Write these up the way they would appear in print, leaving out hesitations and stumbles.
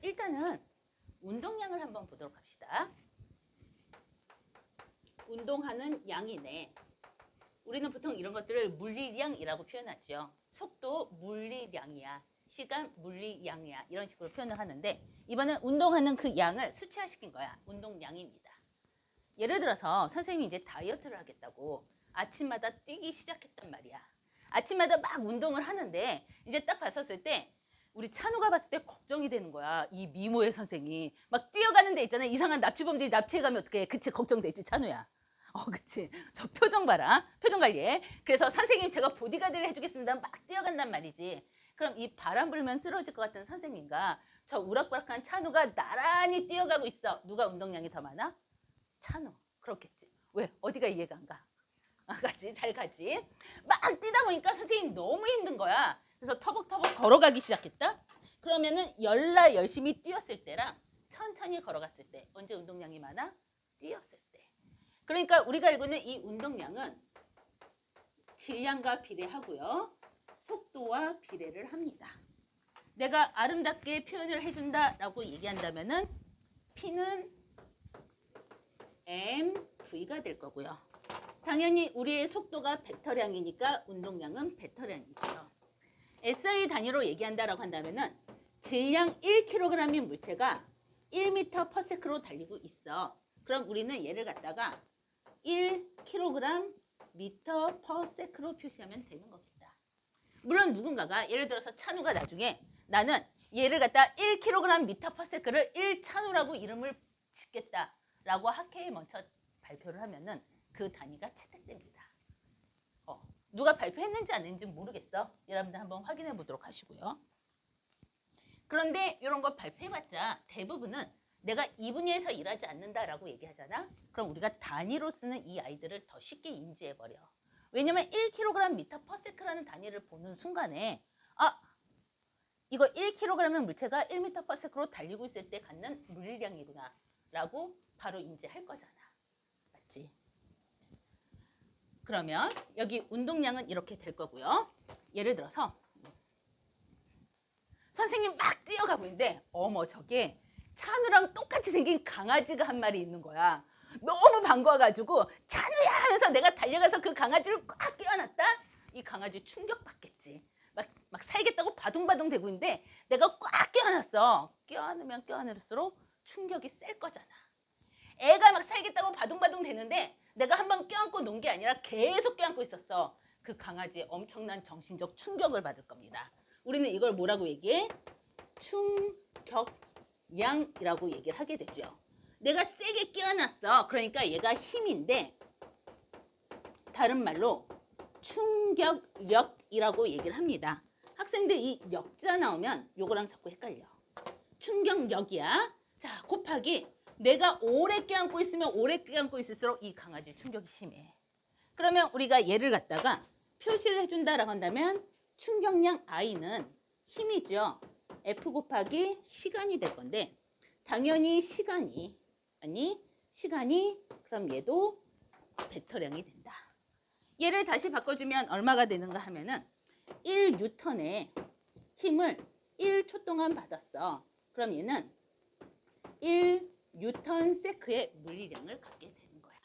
일단은 운동량을 한번 보도록 합시다. 운동하는 양이네. 우리는 보통 이런 것들을 물리량이라고 표현하죠. 속도 물리량이야. 시간 물리량이야. 이런 식으로 표현을 하는데 이번엔 운동하는 그 양을 수치화시킨 거야. 운동량입니다. 예를 들어서 선생님이 이제 다이어트를 하겠다고 아침마다 뛰기 시작했단 말이야. 아침마다 막 운동을 하는데 이제 딱 봤었을 때 우리 찬우가 봤을 때 걱정이 되는 거야. 이 미모의 선생이 막 뛰어가는 데 있잖아. 이상한 납치범들이 납치해가면 어떡해. 그치, 걱정되지, 찬우야. 그치. 저 표정 봐라. 표정 관리해. 그래서 선생님 제가 보디가드를 해주겠습니다. 막 뛰어간단 말이지. 그럼 이 바람 불면 쓰러질 것 같은 선생님과 저 우락부락한 찬우가 나란히 뛰어가고 있어. 누가 운동량이 더 많아? 찬우. 그렇겠지. 왜? 어디가 이해가 안 가? 가지, 잘 가지. 막 뛰다 보니까 선생님 너무 힘든 거야. 그래서 터벅터벅 걸어가기 시작했다. 그러면은 열심히 뛰었을 때랑 천천히 걸어갔을 때 언제 운동량이 많아? 뛰었을 때. 그러니까 우리가 알고 있는 이 운동량은 질량과 비례하고요. 속도와 비례를 합니다. 내가 아름답게 표현을 해준다라고 얘기한다면은 P는 mv가 될 거고요. 당연히 우리의 속도가 벡터량이니까 운동량은 벡터량이죠. SI 단위로 얘기한다라고 한다면은 질량 1kg인 물체가 1m/s로 달리고 있어. 그럼 우리는 얘를 갖다가 1kg m/s로 표시하면 되는 거겠다. 물론 누군가가 예를 들어서 찬우가 나중에 나는 얘를 갖다 1kg m/s를 1찬우라고 이름을 짓겠다라고 학회에 먼저 발표를 하면은 그 단위가 채택됩니다. 누가 발표했는지 안 했는지 모르겠어. 여러분들 한번 확인해 보도록 하시고요. 그런데 이런 거 발표해봤자 대부분은 내가 이 분야에서 일하지 않는다라고 얘기하잖아. 그럼 우리가 단위로 쓰는 이 아이들을 더 쉽게 인지해버려. 왜냐면 1kg m/s라는 단위를 보는 순간에 이거 1kg의 물체가 1m/s로 달리고 있을 때 갖는 물량이구나 라고 바로 인지할 거잖아. 맞지? 그러면 여기 운동량은 이렇게 될 거고요. 예를 들어서 선생님 막 뛰어가고 있는데 저게 찬우랑 똑같이 생긴 강아지가 한 마리 있는 거야. 너무 반가워가지고 찬우야 하면서 내가 달려가서 그 강아지를 꽉 껴안았다? 이 강아지 충격받겠지. 막 살겠다고 바둥바둥 대고 있는데 내가 꽉 껴안았어. 껴안으면 껴안을수록 충격이 셀 거잖아. 애가 막 살겠다고 바둥바둥 대는데 내가 한번 껴안고 논 게 아니라 계속 껴안고 있었어. 그 강아지의 엄청난 정신적 충격을 받을 겁니다. 우리는 이걸 뭐라고 얘기해? 충격량이라고 얘기를 하게 되죠. 내가 세게 껴안았어. 그러니까 얘가 힘인데 다른 말로 충격력이라고 얘기를 합니다. 학생들 이 역자 나오면 요거랑 자꾸 헷갈려. 충격력이야. 자, 곱하기 내가 오래 껴안고 있으면 오래 껴안고 있을수록 이 강아지 충격이 심해. 그러면 우리가 얘를 갖다가 표시를 해준다라고 한다면 충격량 I는 힘이죠. F 곱하기 시간이 될 건데 당연히 시간이 그럼 얘도 벡터량이 된다. 얘를 다시 바꿔주면 얼마가 되는가 하면은 1N의 힘을 1초 동안 받았어. 그럼 얘는 1N세크의 물리량을 갖게 되는 거야.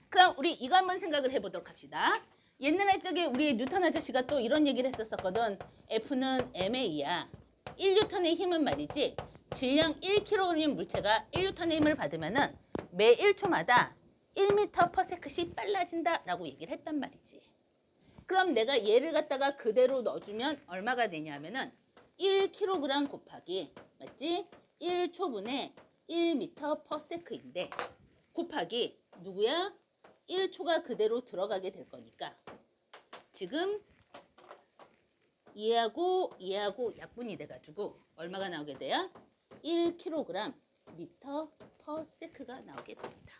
그럼 우리 이거 한번 생각을 해보도록 합시다. 옛날 적에 우리 뉴턴 아저씨가 또 이런 얘기를 했었거든. F는 ma야. 1N의 힘은 말이지. 질량 1kg인 물체가 1N의 힘을 받으면은 매 1초마다 1m/s씩 빨라진다라고 얘기를 했단 말이지. 그럼 내가 얘를 갖다가 그대로 넣어주면 얼마가 되냐면은 1kg 곱하기 맞지? 1초분의 1m/s인데 곱하기 누구야? 1초가 그대로 들어가게 될 거니까 지금 얘하고 약분이 돼가지고 얼마가 나오게 돼요? 1kg m/s가 나오게 됩니다.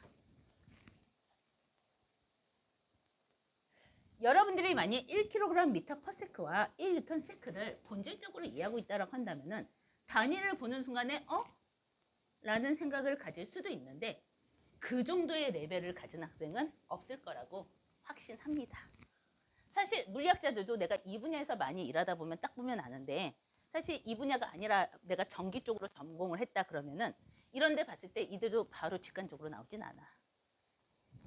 여러분들이 만약 1kg m/s와 1N세크를 본질적으로 이해하고 있다고 한다면은 단위를 보는 순간에 라는 생각을 가질 수도 있는데 그 정도의 레벨을 가진 학생은 없을 거라고 확신합니다. 사실 물리학자들도 내가 이 분야에서 많이 일하다 보면 딱 보면 아는데 사실 이 분야가 아니라 내가 전기 쪽으로 전공을 했다 그러면은 이런 데 봤을 때 이들도 바로 직관적으로 나오진 않아.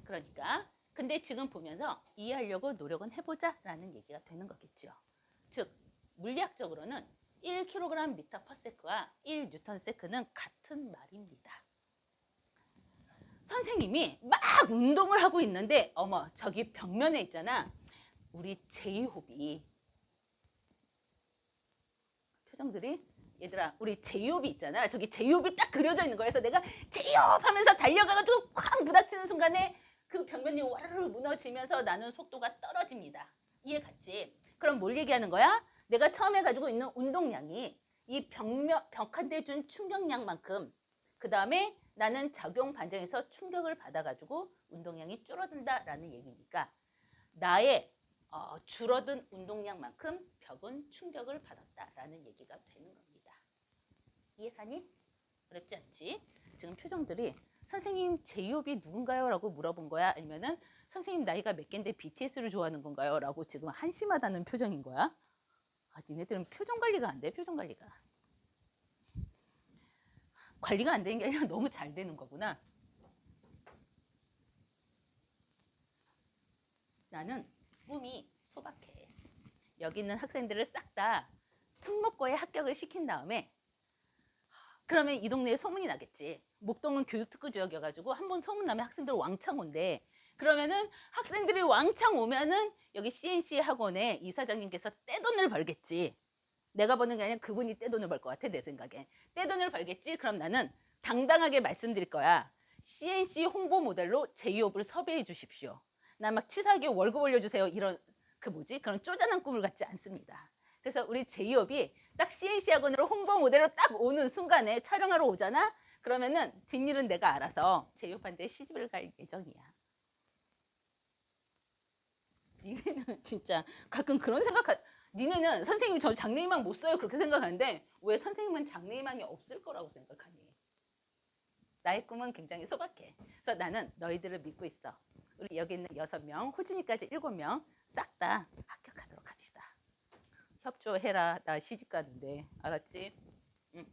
그러니까 근데 지금 보면서 이해하려고 노력은 해보자라는 얘기가 되는 거겠죠. 즉 물리학적으로는 1kg/m와 1N's 같은 말입니다. 선생님이 막 운동을 하고 있는데 어머 저기 벽면에 있잖아. 우리 제이홉이 표정들이 얘들아 우리 제이홉이 있잖아. 저기 제이홉이 딱 그려져 있는 거야. 그래서 내가 제이홉 하면서 달려가가지고 쾅 부닥치는 순간에 그 벽면이 와르르 무너지면서 나는 속도가 떨어집니다. 이해 갔지? 그럼 뭘 얘기하는 거야? 내가 처음에 가지고 있는 운동량이 이 벽한테 준 충격량만큼 그 다음에 나는 작용 반정에서 충격을 받아가지고 운동량이 줄어든다라는 얘기니까 나의 줄어든 운동량만큼 벽은 충격을 받았다라는 얘기가 되는 겁니다. 이해가니? 어렵지 않지? 지금 표정들이 선생님 제이홉이 누군가요? 라고 물어본 거야? 아니면은 선생님 나이가 몇 갠데 BTS를 좋아하는 건가요? 라고 지금 한심하다는 표정인 거야? 아, 니네들은 표정 관리가 안 돼, 표정 관리가. 관리가 안 되는 게 아니라 너무 잘 되는 거구나. 나는 꿈이 소박해. 여기 있는 학생들을 싹 다 특목고에 합격을 시킨 다음에 그러면 이 동네에 소문이 나겠지. 목동은 교육특구 지역이어가지고 한 번 소문나면 학생들 왕창 온대. 그러면은 학생들이 왕창 오면은 여기 CNC 학원에 이사장님께서 떼돈을 벌겠지. 내가 버는 게 아니라 그분이 떼돈을 벌 것 같아 내 생각에. 떼돈을 벌겠지. 그럼 나는 당당하게 말씀드릴 거야. CNC 홍보 모델로 제이홉을 섭외해 주십시오. 나 막 치사하게 월급 올려주세요. 이런 그런 쪼잔한 꿈을 갖지 않습니다. 그래서 우리 제이홉이 딱 CNC 학원으로 홍보 모델로 딱 오는 순간에 촬영하러 오잖아. 그러면은 뒷일은 내가 알아서 제이홉한테 시집을 갈 예정이야. 니네는 진짜 가끔 그런 니네는 선생님 저 장래희망 못 써요 그렇게 생각하는데 왜 선생님은 장래희망이 없을 거라고 생각하니? 나의 꿈은 굉장히 소박해. 그래서 나는 너희들을 믿고 있어. 우리 여기 있는 6명, 호진이까지 7명 싹 다 합격하도록 합시다. 협조해라. 나 시집 가는데. 알았지? 응.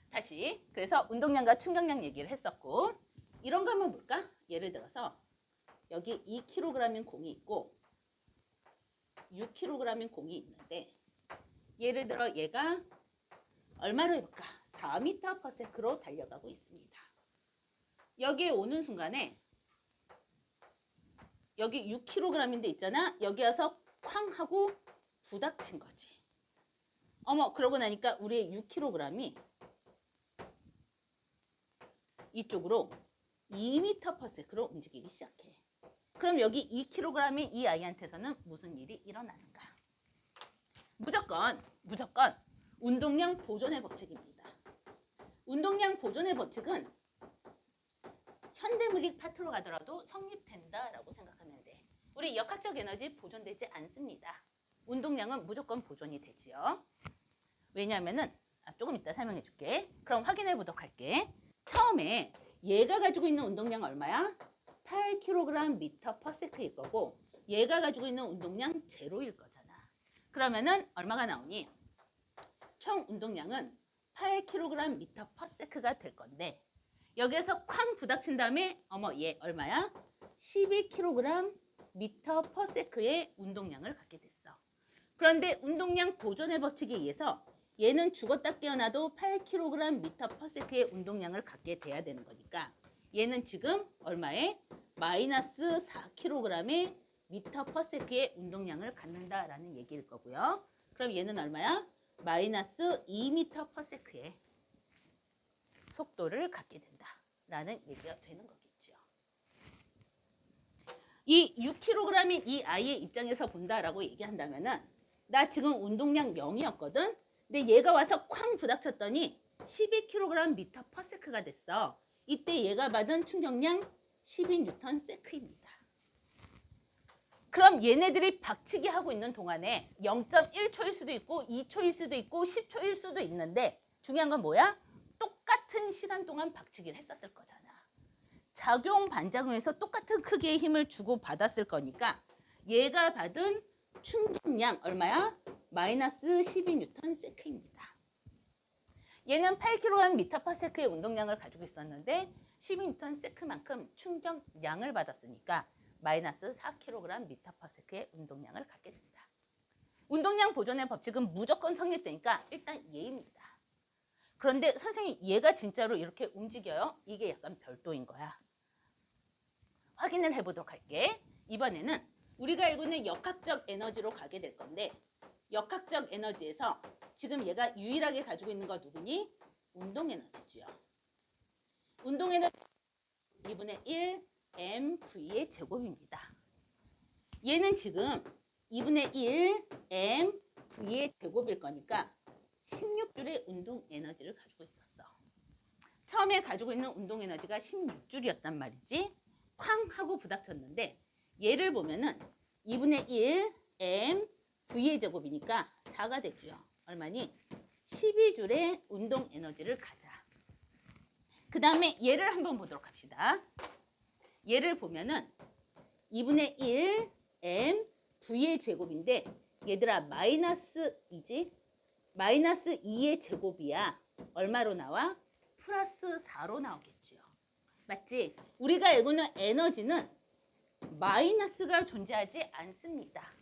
다시. 그래서 운동량과 충격량 얘기를 했었고 이런 거 한번 볼까? 예를 들어서 여기 2kg인 공이 있고 6kg인 공이 있는데 예를 들어 얘가 얼마로 해볼까? 4m/s로 달려가고 있습니다. 여기에 오는 순간에 여기 6kg인데 있잖아. 여기 와서 쾅 하고 부닥친 거지. 어머 그러고 나니까 우리의 6kg이 이쪽으로 2m/s로 움직이기 시작해. 그럼 여기 2kg인 이 아이한테서는 무슨 일이 일어나는가? 무조건 운동량 보존의 법칙입니다. 운동량 보존의 법칙은 현대물리 파트로 가더라도 성립된다라고 생각하면 돼. 우리 역학적 에너지 보존되지 않습니다. 운동량은 무조건 보존이 되지요. 왜냐하면은 조금 이따 설명해 줄게. 그럼 확인해 보도록 할게. 처음에 얘가 가지고 있는 운동량 얼마야? 8kg/m일 거고 얘가 가지고 있는 운동량 제로일 거잖아. 그러면은 얼마가 나오니? 총 운동량은 8kg/m가 될 건데 여기에서 쾅 부닥친 다음에 어머 얘 얼마야? 12kg/m의 운동량을 갖게 됐어. 그런데 운동량 보존의 법칙에 의해서 얘는 죽었다 깨어나도 8kg/m의 운동량을 갖게 돼야 되는 거니까 얘는 지금 얼마에? 마이너스 4kg의 운동량을 갖는다라는 얘기일 거고요. 그럼 얘는 얼마야? 마이너스 2m/s의 속도를 갖게 된다라는 얘기가 되는 거겠죠. 이 6kg인 이 아이의 입장에서 본다라고 얘기한다면은 나 지금 운동량 0이었거든. 근데 얘가 와서 쾅 부닥쳤더니 12kg/m가 됐어. 이때 얘가 받은 충격량 12N입니다. 그럼 얘네들이 박치기 하고 있는 동안에 0.1초일 수도 있고 2초일 수도 있고 10초일 수도 있는데 중요한 건 뭐야? 똑같은 시간 동안 박치기를 했었을 거잖아. 작용 반작용에서 똑같은 크기의 힘을 주고 받았을 거니까 얘가 받은 충격량 얼마야? 마이너스 12뉴턴 세크입니다. 얘는 8kg 미터/세크의 운동량을 가지고 있었는데 12뉴턴 세크만큼 충격량을 받았으니까 마이너스 4kg 미터/세크의 운동량을 갖게 됩니다. 운동량 보존의 법칙은 무조건 성립되니까 일단 얘입니다. 그런데 선생님 얘가 진짜로 이렇게 움직여요? 이게 약간 별도인 거야. 확인을 해보도록 할게. 이번에는 우리가 알고 있는 역학적 에너지로 가게 될 건데 역학적 에너지에서 지금 얘가 유일하게 가지고 있는 거 누구니? 운동 에너지죠. 운동 에너지 2분의 1 mv의 제곱입니다. 얘는 지금 2분의 1 mv의 제곱일 거니까 16줄의 운동 에너지를 가지고 있었어. 처음에 가지고 있는 운동 에너지가 16줄이었단 말이지. 쾅 하고 부닥쳤는데 얘를 보면은 2분의 1 mv의 제곱이니까 4가 되죠. 얼마니? 12줄의 운동 에너지를 가자. 그 다음에 얘를 한번 보도록 합시다. 얘를 보면은 2분의 1 mv의 제곱인데 얘들아 마이너스이지? 마이너스 2의 제곱이야. 얼마로 나와? 플러스 4로 나오겠죠. 맞지? 우리가 알고 있는 에너지는 마이너스가 존재하지 않습니다.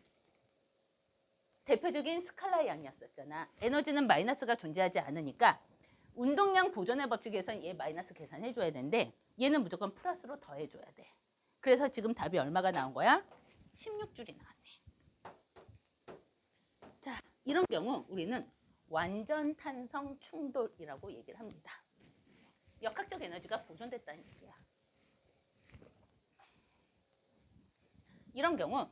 대표적인 스칼라 양이었었잖아. 에너지는 마이너스가 존재하지 않으니까 운동량 보존의 법칙에서는 얘 마이너스 계산해줘야 되는데 얘는 무조건 플러스로 더해줘야 돼. 그래서 지금 답이 얼마가 나온 거야? 16줄이 나왔네. 자, 이런 경우 우리는 완전 탄성 충돌이라고 얘기를 합니다. 역학적 에너지가 보존됐다는 얘기야. 이런 경우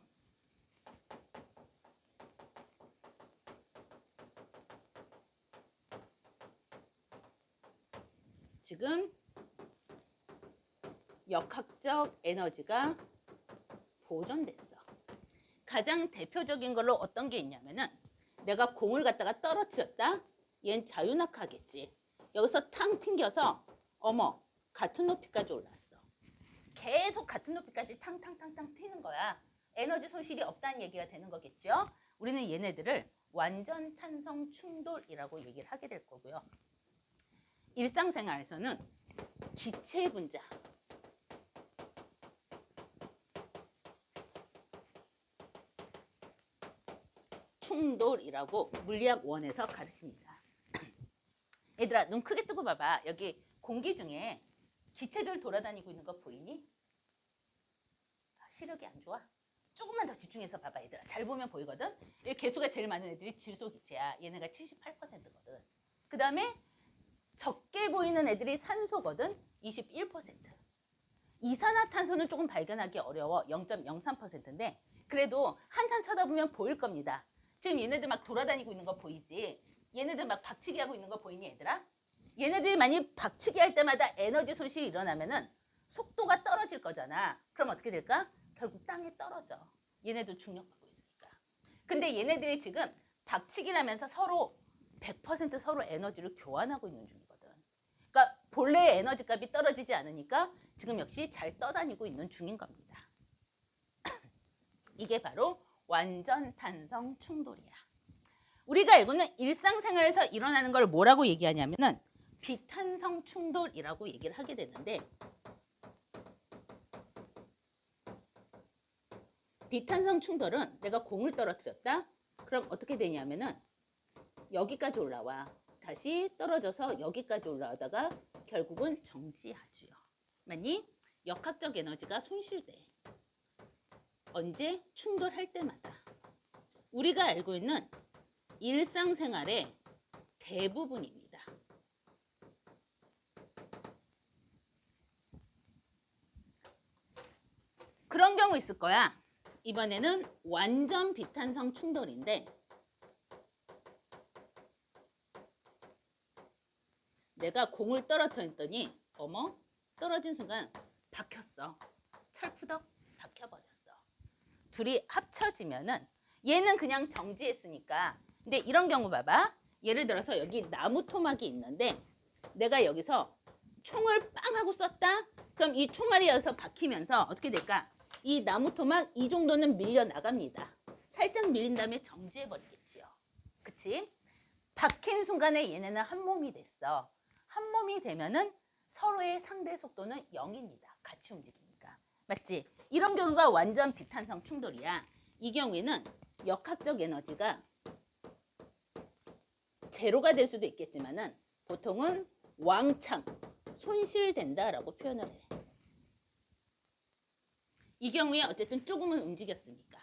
지금 역학적 에너지가 보존됐어. 가장 대표적인 걸로 어떤 게 있냐면은 내가 공을 갖다가 떨어뜨렸다. 얘는 자유낙하겠지. 여기서 탕 튕겨서 어머 같은 높이까지 올랐어. 계속 같은 높이까지 탕탕탕탕 튀는 거야. 에너지 손실이 없다는 얘기가 되는 거겠죠. 우리는 얘네들을 완전 탄성 충돌이라고 얘기를 하게 될 거고요. 일상생활에서는 기체 분자, 충돌이라고 물리학 1에서 가르칩니다. 얘들아 눈 크게 뜨고 봐봐. 여기 공기 중에 기체들 돌아다니고 있는 거 보이니? 시력이 안 좋아? 조금만 더 집중해서 봐봐 얘들아. 잘 보면 보이거든? 여기 개수가 제일 많은 애들이 질소기체야. 얘네가 78%거든. 그 다음에 적게 보이는 애들이 산소거든. 21%. 이산화탄소는 조금 발견하기 어려워. 0.03%인데 그래도 한참 쳐다보면 보일 겁니다. 지금 얘네들 막 돌아다니고 있는 거 보이지? 얘네들 막 박치기 하고 있는 거 보이니 얘들아? 얘네들이 많이 박치기 할 때마다 에너지 손실이 일어나면은 속도가 떨어질 거잖아. 그럼 어떻게 될까? 결국 땅에 떨어져. 얘네도 중력받고 있으니까. 근데 얘네들이 지금 박치기를 하면서 서로 100% 서로 에너지를 교환하고 있는 중이거든. 그러니까 본래의 에너지 값이 떨어지지 않으니까 지금 역시 잘 떠다니고 있는 중인 겁니다. 이게 바로 완전 탄성 충돌이야. 우리가 알고는 일상생활에서 일어나는 걸 뭐라고 얘기하냐면은 비탄성 충돌이라고 얘기를 하게 되는데 비탄성 충돌은 내가 공을 떨어뜨렸다? 그럼 어떻게 되냐면은 여기까지 올라와. 다시 떨어져서 여기까지 올라오다가 결국은 정지하죠. 맞니? 역학적 에너지가 손실돼. 언제? 충돌할 때마다. 우리가 알고 있는 일상생활의 대부분입니다. 그런 경우 있을 거야. 이번에는 완전 비탄성 충돌인데 내가 공을 떨어뜨렸더니 어머 떨어진 순간 박혔어. 철푸덕 박혀버렸어. 둘이 합쳐지면은 얘는 그냥 정지했으니까 근데 이런 경우 봐봐. 예를 들어서 여기 나무 토막이 있는데 내가 여기서 총을 빵 하고 쐈다. 그럼 이 총알이 여기서 박히면서 어떻게 될까? 이 나무 토막 이 정도는 밀려 나갑니다. 살짝 밀린 다음에 정지해버리겠지요. 그치? 박힌 순간에 얘네는 한 몸이 됐어. 한 몸이 되면은 서로의 상대 속도는 0입니다. 같이 움직이니까. 맞지? 이런 경우가 완전 비탄성 충돌이야. 이 경우에는 역학적 에너지가 제로가 될 수도 있겠지만은 보통은 왕창 손실된다라고 표현을 해. 이 경우에 어쨌든 조금은 움직였으니까.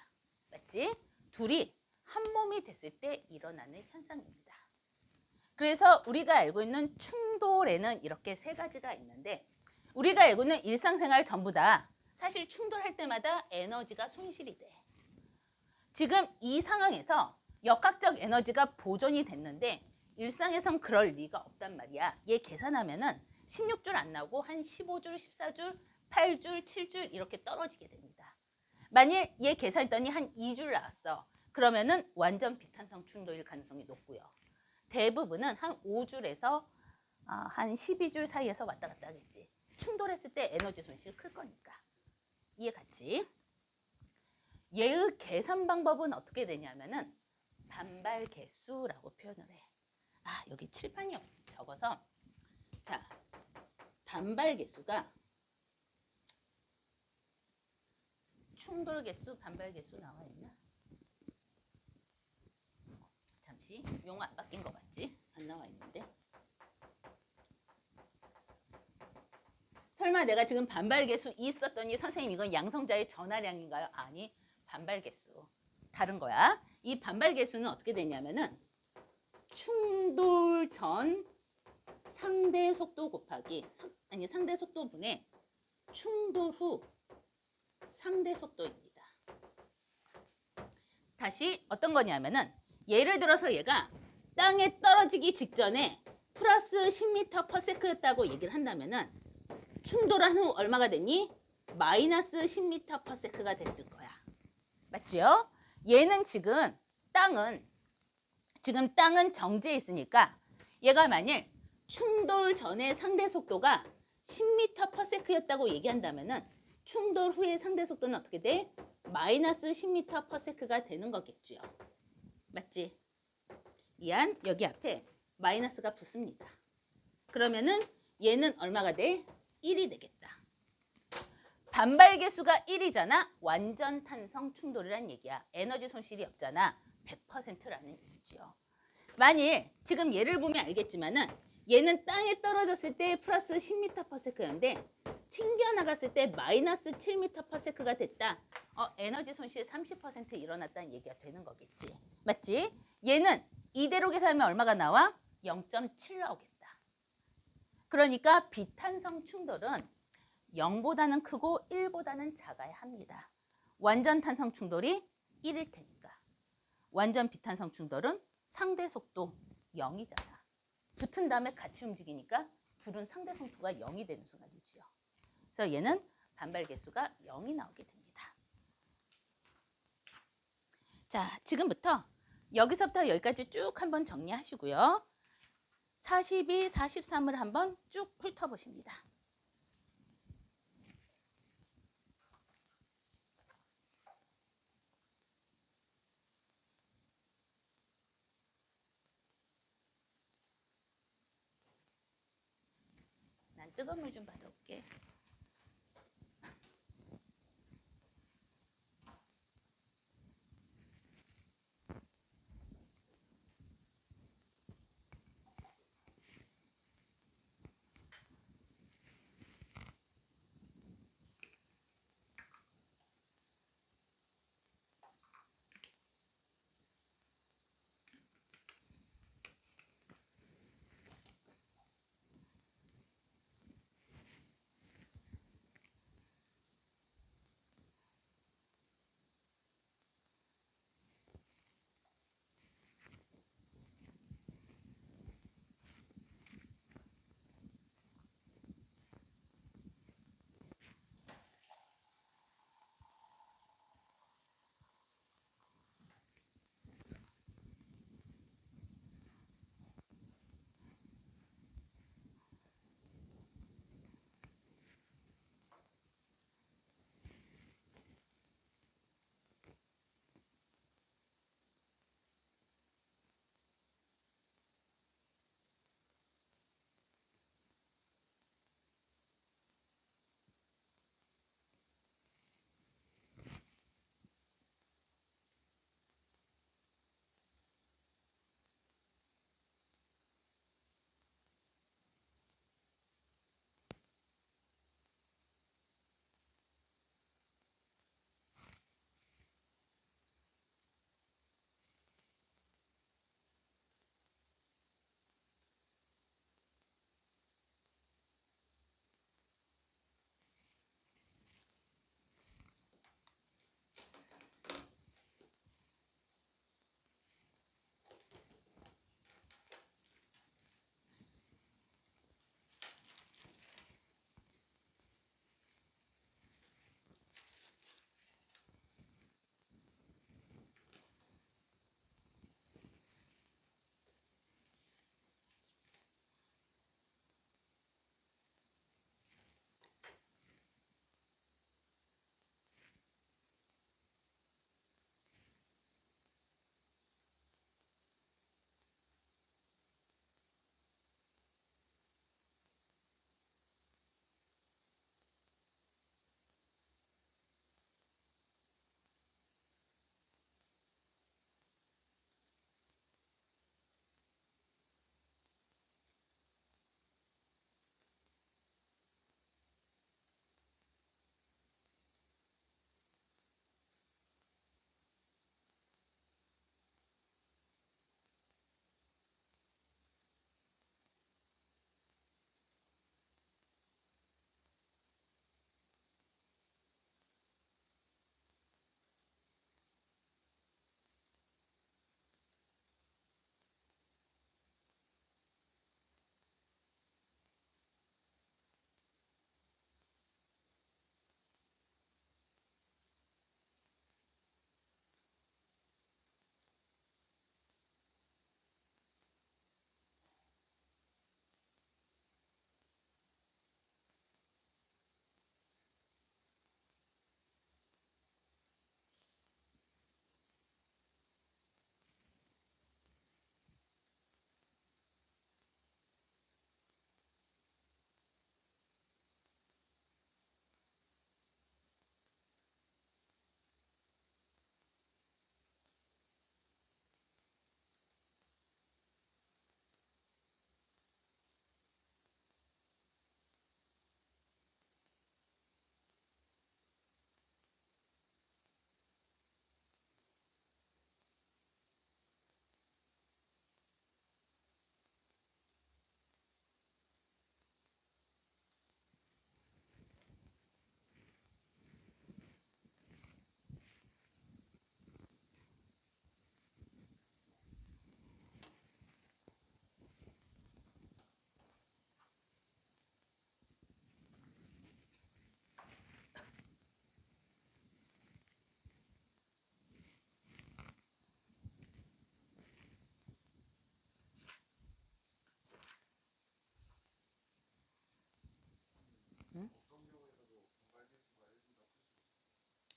맞지? 둘이 한 몸이 됐을 때 일어나는 현상입니다. 그래서 우리가 알고 있는 충돌에는 이렇게 세 가지가 있는데 우리가 알고 있는 일상생활 전부 다 사실 충돌할 때마다 에너지가 손실이 돼. 지금 이 상황에서 역학적 에너지가 보존이 됐는데 일상에선 그럴 리가 없단 말이야. 얘 계산하면은 16줄 안 나오고 한 15줄, 14줄, 8줄, 7줄 이렇게 떨어지게 됩니다. 만일 얘 계산했더니 한 2줄 나왔어. 그러면은 완전 비탄성 충돌일 가능성이 높고요. 대부분은 한 5줄에서 한 12줄 사이에서 왔다 갔다 하겠지. 충돌했을 때 에너지 손실이 클 거니까. 이해 갔지? 얘의 계산 방법은 어떻게 되냐면은 반발 개수라고 표현을 해. 여기 칠판이 적어서 자, 반발 개수가 충돌 개수, 반발 개수 나와 있나? 잠시 용어 안 바뀐 거 맞지? 안 나와 있는데. 설마 내가 지금 반발 개수 있었더니 선생님 이건 양성자의 전하량인가요? 아니, 반발 개수. 다른 거야. 이 반발 개수는 어떻게 되냐면은 충돌 전 상대 속도 곱하기 상대 속도분의 충돌 후 상대 속도입니다. 다시 어떤 거냐면은 예를 들어서 얘가 땅에 떨어지기 직전에 플러스 10m/s였다고 얘기를 한다면은 충돌한 후 얼마가 됐니? 마이너스 10m/s가 됐을 거야. 맞죠? 얘는 지금 땅은 정지해 있으니까 얘가 만일 충돌 전의 상대 속도가 10m/s였다고 얘기한다면은 충돌 후의 상대 속도는 어떻게 돼? 마이너스 10m/s가 되는 거겠죠. 맞지? 미안, 여기 앞에 마이너스가 붙습니다. 그러면은 얘는 얼마가 돼? 1이 되겠다. 반발 개수가 1이잖아. 완전 탄성 충돌이란 얘기야. 에너지 손실이 없잖아. 100%라는 얘기죠. 만일 지금 얘를 보면 알겠지만은 얘는 땅에 떨어졌을 때 플러스 10m/s였는데 튕겨나갔을 때 마이너스 7m/s가 됐다. 에너지 손실 30% 일어났다는 얘기가 되는 거겠지. 맞지? 얘는 이대로 계산하면 얼마가 나와? 0.7 나오겠다. 그러니까 비탄성 충돌은 0보다는 크고 1보다는 작아야 합니다. 완전 탄성 충돌이 1일 테니까. 완전 비탄성 충돌은 상대 속도 0이잖아. 붙은 다음에 같이 움직이니까 둘은 상대 속도가 0이 되는 순간이지요. 그래서 얘는 반발 개수가 0이 나오게 됩니다. 자, 지금부터 여기서부터 여기까지 쭉 한번 정리하시고요. 42, 43을 한번 쭉 훑어보십니다. 난 뜨거운 물 좀 받아올게.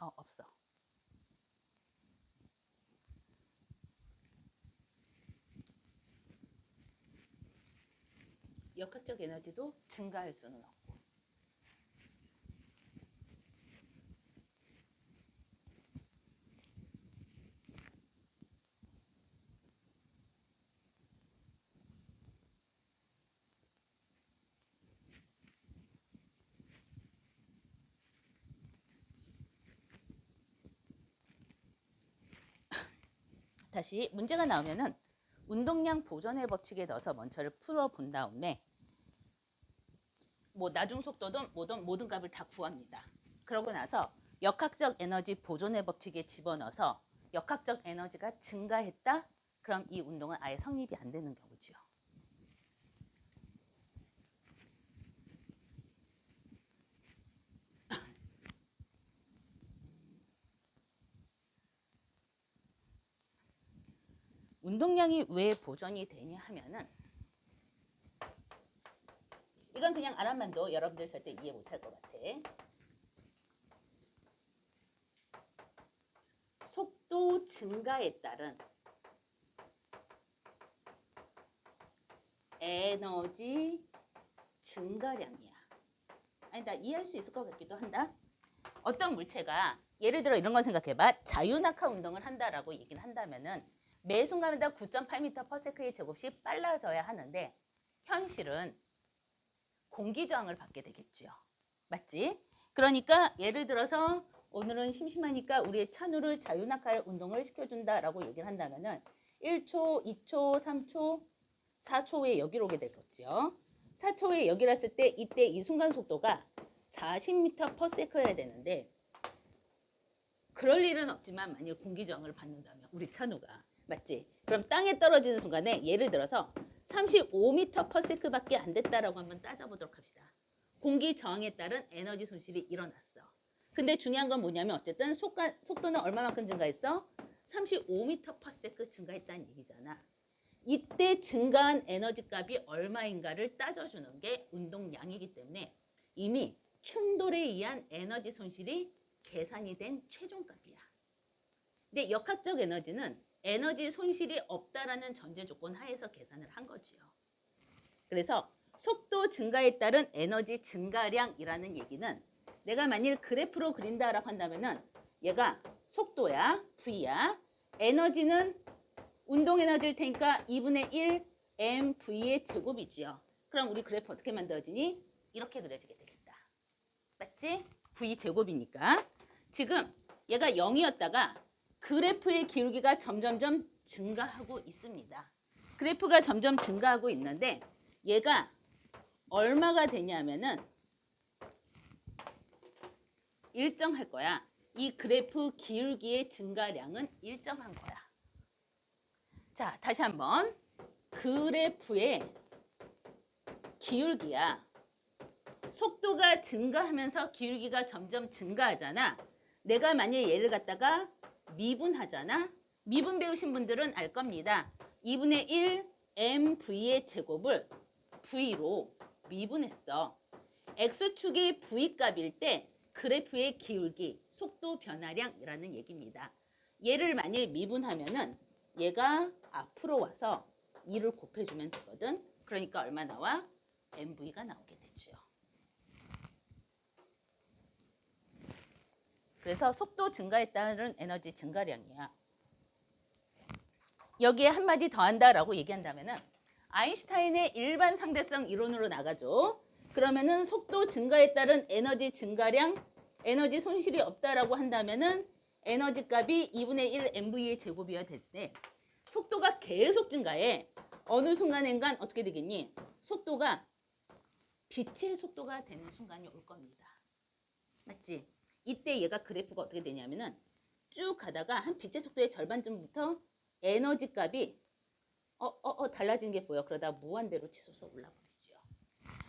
없어. 역학적 에너지도 증가할 수는 없고. 다시 문제가 나오면은 운동량 보존의 법칙에 넣어서 먼저를 풀어본 다음에 뭐 나중 속도든 뭐든 모든 값을 다 구합니다. 그러고 나서 역학적 에너지 보존의 법칙에 집어넣어서 역학적 에너지가 증가했다? 그럼 이 운동은 아예 성립이 안 되는 경우죠. 운동량이 왜 보존이 되냐 하면은 이건 그냥 알아만도 여러분들 절대 이해 못할 것 같아. 속도 증가에 따른 에너지 증가량이야. 아니 나 이해할 수 있을 것 같기도 한다. 어떤 물체가 예를 들어 이런 거 생각해봐. 자유낙하 운동을 한다라고 얘기를 한다면은 매 순간마다 9.8m/s의 제곱씩 빨라져야 하는데 현실은 공기 저항을 받게 되겠죠. 맞지? 그러니까 예를 들어서 오늘은 심심하니까 우리의 찬우를 자유낙하 운동을 시켜준다라고 얘기를 한다면은 1초, 2초, 3초, 4초에 여기로 오게 되겠죠. 4초에 여기를 했을 때 이때 이 순간 속도가 40m/s여야 되는데 그럴 일은 없지만 만약 공기 저항을 받는다면 우리 찬우가 맞지? 그럼 땅에 떨어지는 순간에 예를 들어서 35m/s밖에 안 됐다라고 한번 따져보도록 합시다. 공기 저항에 따른 에너지 손실이 일어났어. 근데 중요한 건 뭐냐면 어쨌든 속도는 얼마만큼 증가했어? 35m/s 증가했다는 얘기잖아. 이때 증가한 에너지 값이 얼마인가를 따져주는 게 운동량이기 때문에 이미 충돌에 의한 에너지 손실이 계산이 된 최종값이야. 근데 역학적 에너지는 에너지 손실이 없다라는 전제 조건 하에서 계산을 한 거지요. 그래서 속도 증가에 따른 에너지 증가량이라는 얘기는 내가 만일 그래프로 그린다라고 한다면은 얘가 속도야, V야. 에너지는 운동 에너지일 테니까 2분의 1 mV의 제곱이지요. 그럼 우리 그래프 어떻게 만들어지니? 이렇게 그려지게 되겠다. 맞지? V 제곱이니까. 지금 얘가 0이었다가 그래프의 기울기가 점점점 증가하고 있습니다. 그래프가 점점 증가하고 있는데 얘가 얼마가 되냐면은 일정할 거야. 이 그래프 기울기의 증가량은 일정한 거야. 자, 다시 한번 그래프의 기울기야. 속도가 증가하면서 기울기가 점점 증가하잖아. 내가 만약에 얘를 갖다가 미분하잖아. 미분 배우신 분들은 알 겁니다. 2분의 1 mv의 제곱을 v로 미분했어. x축이 v값일 때 그래프의 기울기, 속도 변화량이라는 얘기입니다. 얘를 만약에 미분하면은 얘가 앞으로 와서 2를 곱해주면 되거든. 그러니까 얼마 나와? mv가 나오게 되죠. 그래서 속도 증가에 따른 에너지 증가량이야. 여기에 한마디 더 한다라고 얘기한다면은 아인슈타인의 일반 상대성 이론으로 나가죠. 그러면은 속도 증가에 따른 에너지 증가량, 에너지 손실이 없다라고 한다면은 에너지 값이 2분의 1 mv의 제곱이어야 될 때 속도가 계속 증가해. 어느 순간인간 어떻게 되겠니? 속도가 빛의 속도가 되는 순간이 올 겁니다. 맞지? 이때 얘가 그래프가 어떻게 되냐면은 쭉 가다가 한 빛의 속도의 절반쯤부터 에너지 값이 달라지는 게 보여. 그러다 무한대로 치솟아 올라버리죠.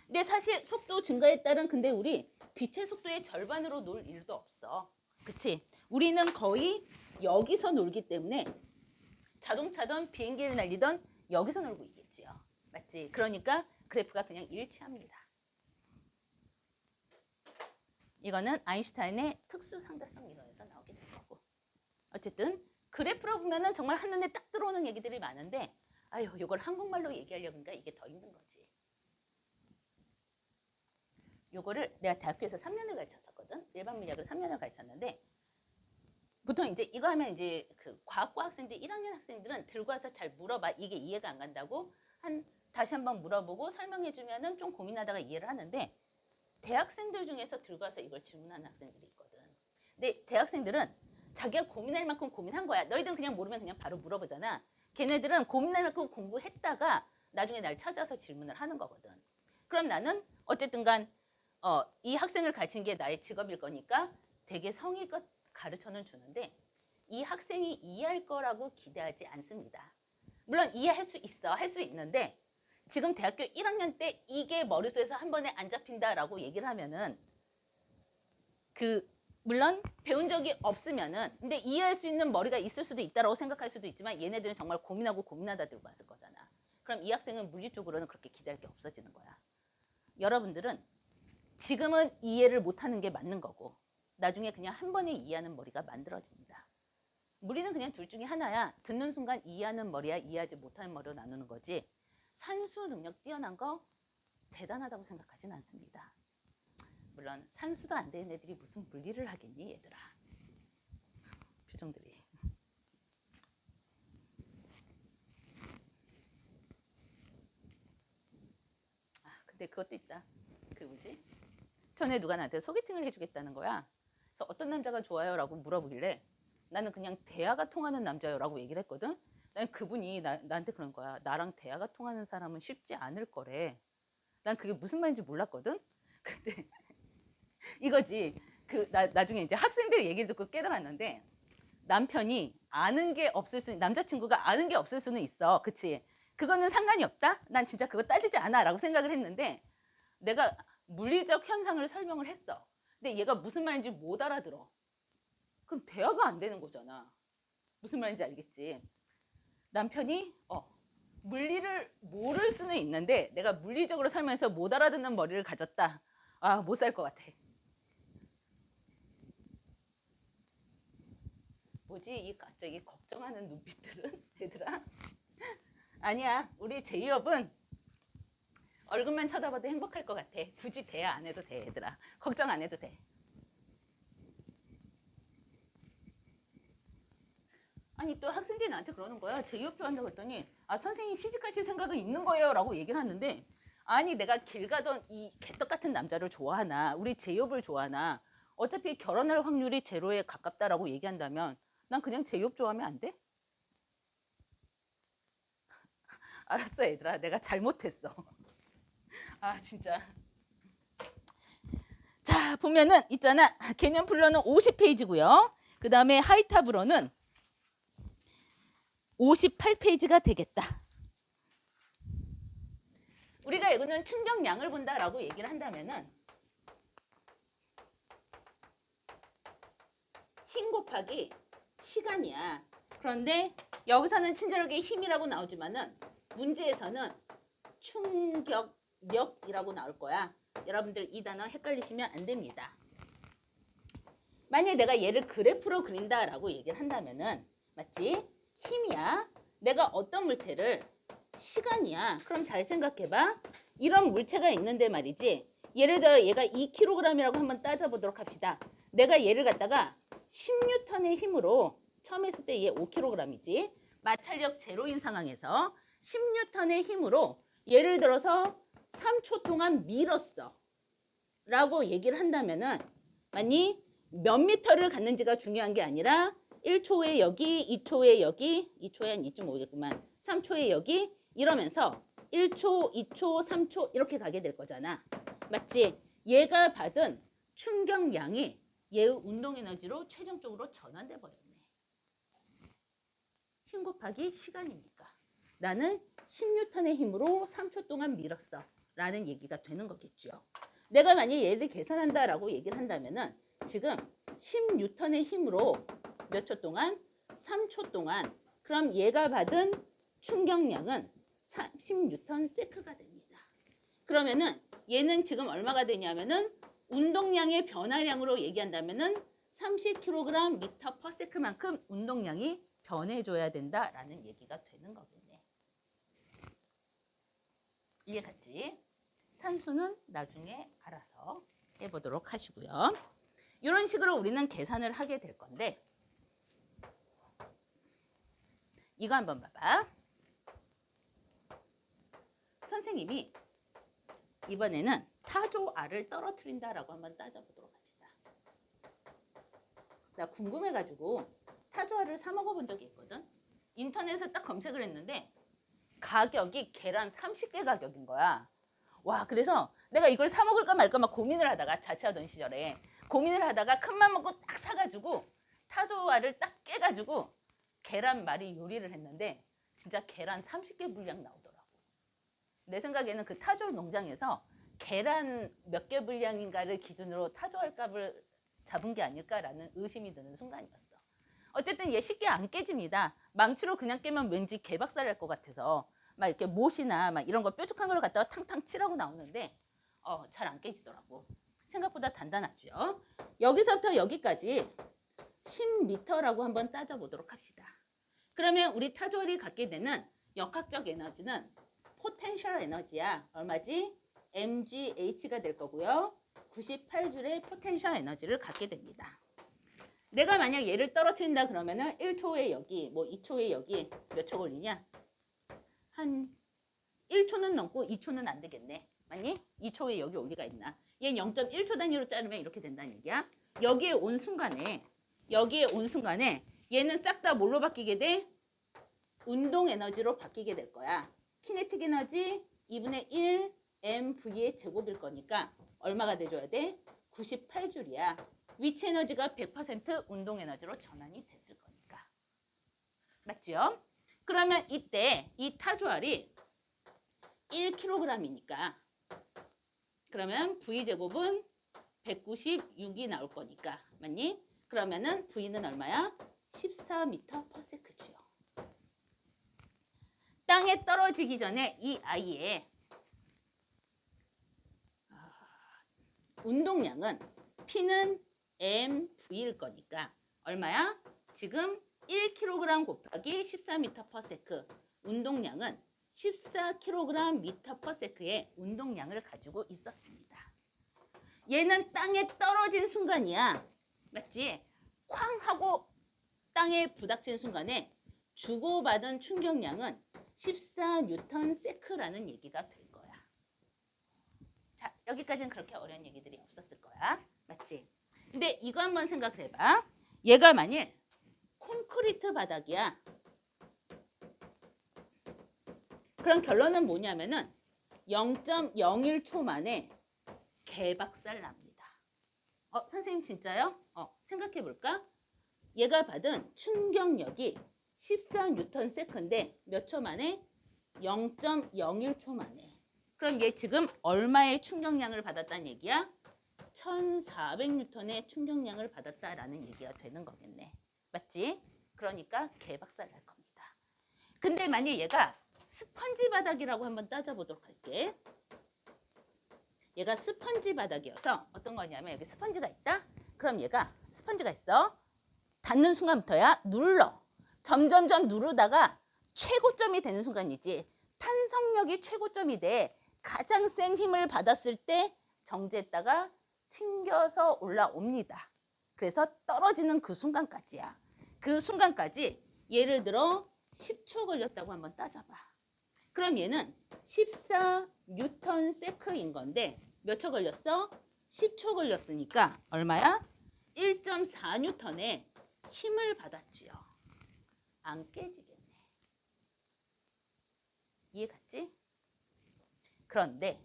근데 사실 속도 증가에 따른 근데 우리 빛의 속도의 절반으로 놀 일도 없어. 그치? 우리는 거의 여기서 놀기 때문에 자동차든 비행기를 날리던 여기서 놀고 있겠지요. 맞지? 그러니까 그래프가 그냥 일치합니다. 이거는 아인슈타인의 특수 상대성 이론에서 어쨌든 그래프로 보면은 정말 한눈에 딱 들어오는 얘기들이 많은데 아유 이걸 한국말로 얘기하려고 하니까 이게 더 힘든 거지. 요거를 내가 대학교에서 3년을 가르쳤었거든. 일반 물리학을 3년을 가르쳤는데 보통 이제 이거 하면 이제 그 과학과 학생들 1학년 학생들은 들고 와서 잘 물어봐. 이게 이해가 안 간다고 다시 한번 물어보고 설명해 주면은 좀 고민하다가 이해를 하는데 대학생들 중에서 들고 와서 이걸 질문하는 학생들이 있거든. 근데 대학생들은 자기가 고민할 만큼 고민한 거야. 너희들은 그냥 모르면 그냥 바로 물어보잖아. 걔네들은 고민할 만큼 공부했다가 나중에 날 찾아서 질문을 하는 거거든. 그럼 나는 어쨌든 간 이 학생을 가르치는 게 나의 직업일 거니까 되게 성의껏 가르쳐는 주는데 이 학생이 이해할 거라고 기대하지 않습니다. 물론 이해할 수 있어. 할 수 있는데 지금 대학교 1학년 때 이게 머릿속에서 한 번에 안 잡힌다라고 얘기를 하면은 물론 배운 적이 없으면은 근데 이해할 수 있는 머리가 있을 수도 있다라고 생각할 수도 있지만 얘네들은 정말 고민하고 고민하다 들고 왔을 거잖아. 그럼 이 학생은 물리 쪽으로는 그렇게 기대할 게 없어지는 거야. 여러분들은 지금은 이해를 못하는 게 맞는 거고 나중에 그냥 한 번에 이해하는 머리가 만들어집니다. 물리는 그냥 둘 중에 하나야. 듣는 순간 이해하는 머리야 이해하지 못하는 머리로 나누는 거지. 산수 능력 뛰어난 거 대단하다고 생각하진 않습니다. 물론 산수도 안 되는 애들이 무슨 물리를 하겠니 얘들아. 표정들이. 근데 그것도 있다. 그 뭐지? 전에 누가 나한테 소개팅을 해주겠다는 거야. 그래서 어떤 남자가 좋아요? 라고 물어보길래 나는 그냥 대화가 통하는 남자요 라고 얘기를 했거든. 난 그분이 나한테 그런 거야. 나랑 대화가 통하는 사람은 쉽지 않을 거래. 난 그게 무슨 말인지 몰랐거든. 근데 이거지. 나중에 이제 학생들 얘기를 듣고 깨달았는데 남편이 아는 게 없을 수 남자친구가 아는 게 없을 수는 있어. 그치? 그거는 상관이 없다? 난 진짜 그거 따지지 않아 라고 생각을 했는데 내가 물리적 현상을 설명을 했어. 근데 얘가 무슨 말인지 못 알아들어. 그럼 대화가 안 되는 거잖아. 무슨 말인지 알겠지? 남편이 물리를 모를 수는 있는데 내가 물리적으로 설명해서 못 알아듣는 머리를 가졌다. 못 살 것 같아. 뭐지? 이 갑자기 걱정하는 눈빛들은? 얘들아? 아니야. 우리 제이업은 얼굴만 쳐다봐도 행복할 것 같아. 굳이 대화 안 해도 돼, 얘들아. 걱정 안 해도 돼. 아니 또 학생들이 나한테 그러는 거야. 제이업 좋아한다고 했더니 선생님 시집가실 생각은 있는 거예요 라고 얘기를 하는데 아니 내가 길 가던 이 개떡 같은 남자를 좋아하나 우리 제이업을 좋아하나 어차피 결혼할 확률이 제로에 가깝다라고 얘기한다면 난 그냥 제이업 좋아하면 안 돼? 알았어 얘들아 내가 잘못했어. 진짜. 자 보면은 있잖아 개념 풀러는 50페이지고요. 그 다음에 하이탑으로는 58페이지가 되겠다. 우리가 이거는 충격량을 본다라고 얘기를 한다면은 힘 곱하기 시간이야. 그런데 여기서는 친절하게 힘이라고 나오지만은 문제에서는 충격력이라고 나올 거야. 여러분들 이 단어 헷갈리시면 안 됩니다. 만약에 내가 얘를 그래프로 그린다라고 얘기를 한다면은 맞지? 힘이야. 내가 어떤 물체를 시간이야. 그럼 잘 생각해봐. 이런 물체가 있는데 말이지. 예를 들어 얘가 2kg이라고 한번 따져보도록 합시다. 내가 얘를 갖다가 10N의 힘으로 처음 했을 때 얘 5kg이지. 마찰력 제로인 상황에서 10N의 힘으로 예를 들어서 3초 동안 밀었어. 라고 얘기를 한다면은 만약 몇 미터를 갔는지가 중요한 게 아니라 1초에 여기, 2초에 여기, 2초에 한 이쯤 오겠구만. 3초에 여기 이러면서 1초, 2초, 3초 이렇게 가게 될 거잖아. 맞지? 얘가 받은 충격량이 얘의 운동 에너지로 최종적으로 전환돼 버렸네. 힘 곱하기 시간이니까. 나는 10N의 힘으로 3초 동안 밀었어. 라는 얘기가 되는 거겠죠. 내가 만약에 얘를 계산한다라고 얘기를 한다면은 지금 10N의 힘으로 몇 초 동안? 3초 동안. 그럼 얘가 받은 충격량은 30N세크가 됩니다. 그러면은 얘는 지금 얼마가 되냐면은 운동량의 변화량으로 얘기한다면은 30kg 미터 퍼 세크만큼 운동량이 변해줘야 된다라는 얘기가 되는 거겠네. 이해 갔지? 산수는 나중에 알아서 해보도록 하시고요. 이런 식으로 우리는 계산을 하게 될 건데 이거 한번 봐봐. 선생님이 이번에는 타조 R을 떨어뜨린다라고 한번 따져보도록 합시다. 나 궁금해가지고 타조 R을 사 먹어본 적이 있거든. 인터넷에 딱 검색을 했는데 가격이 계란 30개 가격인 거야. 와, 그래서 내가 이걸 사 먹을까 말까 막 고민을 하다가 자취하던 시절에 고민을 하다가 큰맘 먹고 딱 사가지고 타조 R을 딱 깨가지고 계란말이 요리를 했는데 진짜 계란 30개 분량 나오더라고. 내 생각에는 그 타조 농장에서 계란 몇 개 분량인가를 기준으로 타조 R 값을 잡은 게 아닐까라는 의심이 드는 순간이었어. 어쨌든 얘 쉽게 안 깨집니다. 망치로 그냥 깨면 왠지 개박살 날 것 같아서 막 이렇게 못이나 막 이런 거 뾰족한 걸 갖다가 탕탕 칠하고 나오는데 잘 안 깨지더라고. 생각보다 단단하죠. 여기서부터 여기까지 10m라고 한번 따져보도록 합시다. 그러면 우리 타조 R이 갖게 되는 역학적 에너지는 포텐셜 에너지야. 얼마지? mgh가 될 거고요. 98줄의 포텐셜 에너지를 갖게 됩니다. 내가 만약 얘를 떨어뜨린다 그러면은 1초에 여기, 뭐 2초에 여기 몇 초 걸리냐? 한 1초는 넘고 2초는 안 되겠네. 맞니? 2초에 여기 올 리가 있나? 얘는 0.1초 단위로 자르면 이렇게 된다는 얘기야. 여기에 온 순간에 얘는 싹 다 뭘로 바뀌게 돼? 운동 에너지로 바뀌게 될 거야. 키네틱 에너지 2분의 1 mv의 제곱일 거니까 얼마가 돼줘야 돼? 98줄이야. 위치 에너지가 100% 운동 에너지로 전환이 됐을 거니까. 맞죠? 그러면 이때 이 타조 R이 1kg이니까 그러면 V제곱은 196이 나올 거니까. 맞니? 그러면은 V는 얼마야? 14m/s주요. 땅에 떨어지기 전에 이 아이의 운동량은 P는 mv일 거니까 얼마야? 지금 1kg 곱하기 14m/s 운동량은 14kg/m의 운동량을 가지고 있었습니다. 얘는 땅에 떨어진 순간이야. 맞지? 쾅 하고 땅에 부닥친 순간에 주고받은 충격량은 14N라는 얘기가 될 거야. 자, 여기까지는 그렇게 어려운 얘기들이 없었을 거야. 맞지? 근데 이거 한번 생각을 해봐. 얘가 만일 콘크리트 바닥이야. 그럼 결론은 뭐냐면은 0.01초 만에 개박살 납니다. 선생님 진짜요? 생각해 볼까? 얘가 받은 충격력이 14N인데 몇 초 만에? 0.01초 만에. 그럼 얘 지금 얼마의 충격량을 받았다는 얘기야? 1400N의 충격량을 받았다라는 얘기가 되는 거겠네. 맞지? 그러니까 개박살 날 겁니다. 근데 만약 얘가 스펀지 바닥이라고 한번 따져보도록 할게. 얘가 스펀지 바닥이어서 어떤 거냐면 여기 스펀지가 있다? 그럼 얘가 스펀지가 있어. 닿는 순간부터야 눌러. 점점점 누르다가 최고점이 되는 순간이지. 탄성력이 최고점이 돼. 가장 센 힘을 받았을 때 정지했다가 튕겨서 올라옵니다. 그래서 떨어지는 그 순간까지야. 그 순간까지 예를 들어 10초 걸렸다고 한번 따져봐. 그럼 얘는 14N인 건데 몇 초 걸렸어? 10초 걸렸으니까 얼마야? 1.4N의 힘을 받았지요. 안 깨지겠네. 이해 갔지? 그런데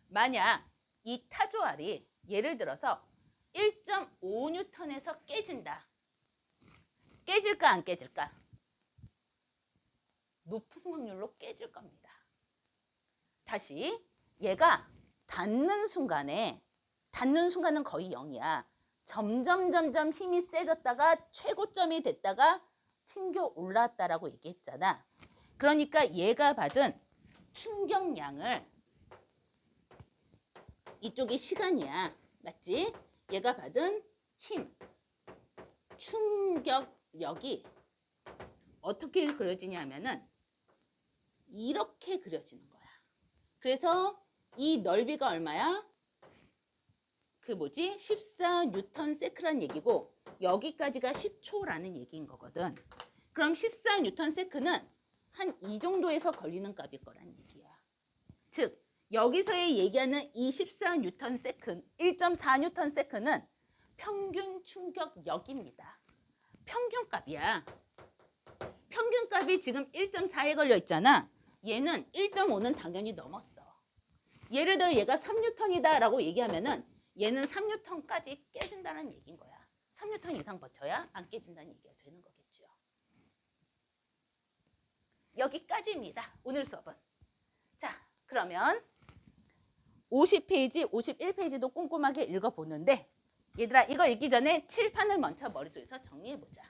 만약 이 타조 R이 예를 들어서 1.5N에서 깨진다. 깨질까 안 깨질까? 높은 확률로 깨질 겁니다. 다시 얘가 닿는 순간은 거의 0이야. 점점 힘이 세졌다가 최고점이 됐다가 튕겨 올랐다라고 얘기했잖아. 그러니까 얘가 받은 충격량을 이쪽이 시간이야. 맞지? 얘가 받은 힘, 충격력이 어떻게 그려지냐면은 이렇게 그려지는 거야. 그래서 이 넓이가 얼마야? 14뉴턴세크란 얘기고 여기까지가 10초라는 얘기인 거거든. 그럼 14뉴턴세크는 한 이 정도에서 걸리는 값일 거란 얘기야. 즉 여기서의 얘기하는 이 14뉴턴세크, 1.4뉴턴세크는 평균 충격력입니다. 평균값이야. 평균값이 지금 1.4에 걸려 있잖아. 얘는 1.5는 당연히 넘었어. 예를 들어 얘가 3뉴턴이다 라고 얘기하면은 얘는 3뉴턴까지 깨진다는 얘기인 거야. 3뉴턴 이상 버텨야 안 깨진다는 얘기가 되는 거겠죠. 여기까지입니다. 오늘 수업은. 자, 그러면 50페이지, 51페이지도 꼼꼼하게 읽어보는데 얘들아 이걸 읽기 전에 칠판을 먼저 머릿속에서 정리해보자.